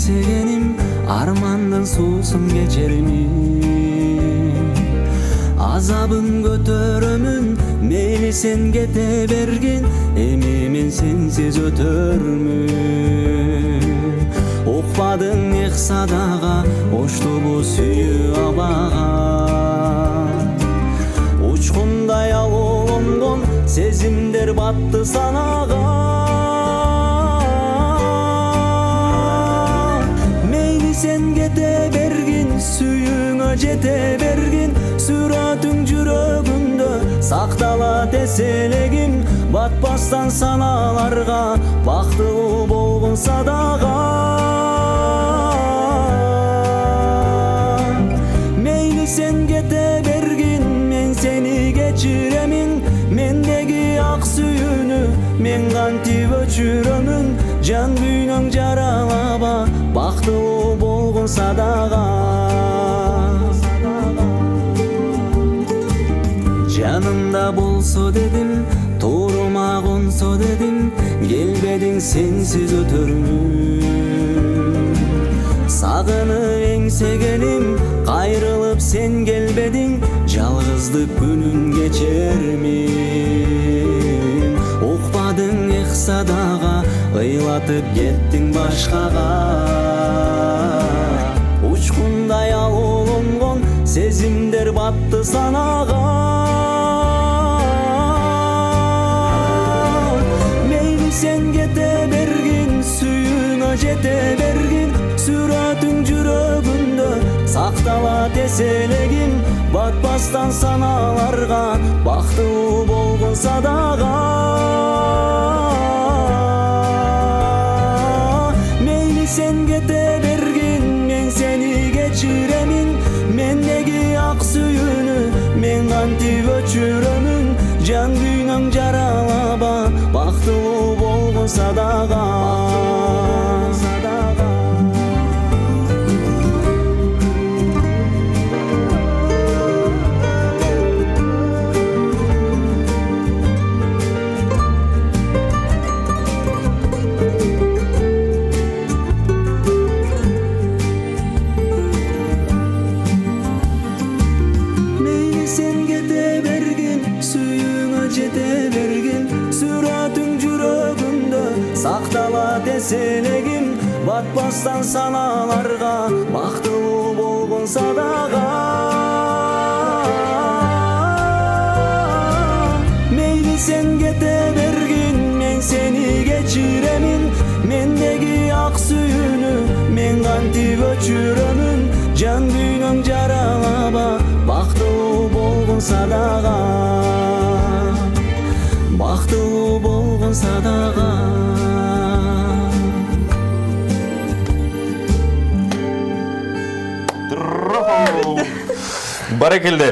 эңсегеним армандын суусун кечермин. Азабын көтөрөмүн мейли сен кете бергин, эми мен сенсиз өтөрмүн. Укпадың эх садага, оштубу сүйүү абага. Учкундай алонгон сезимдер батты санага. Мейли сен кете бергин, сүйүүңө жете бергин, сүрөтүң жүрөгүмдө сакталат эселегим. Батпастан саналарга, бактылуу болгонса дагы. Мейли сен кете бергин, мен сени кечиремин. Мендеги ак сүйүүнү мен кантип өчүрөмүн. Жан күйнөң жаралаба, бактылуу болгонса дагы. Жанымда болсо дедим, турма консо дедим, келбедиң сенсиз өтөрмүн. Сагынып эңсегеним, кайрылып сен келбедиң, жалгыздык күнүн кечермин. Укпадың эх садага, ыйлатып кеттиң башкага. Учкундай алонгон сезимдер батты санага. Сен кете бергин, сүйүүңө жете бергин, сүрөтүң жүрөгүмдө сакталат эселегим. Батпастан саналарга, бактылуу болгонса дагы. Мейли сен кете бергин, мен сени кечиремин. Мендеги ак сүйүүнү мен кантип өчүрөмүн. Жан күйнөң жаралаба, бактылуу болгонса дагы. Мейли сен кете бергин, сүйүүңө жете бергин, сүрөтүң жүрөгүмдө сакталат эселегим. Батпастан саналарга, бактылуу болгонса дагы. Мейли сен кете бергин, мен сени кечиремин. Мендеги ак сүйүүнү мен кантип өчүрөмүн. Жан күйнөң жаралаба, бактылуу болгонса дагы. Бактылуу болгонса дагы. Барекелде.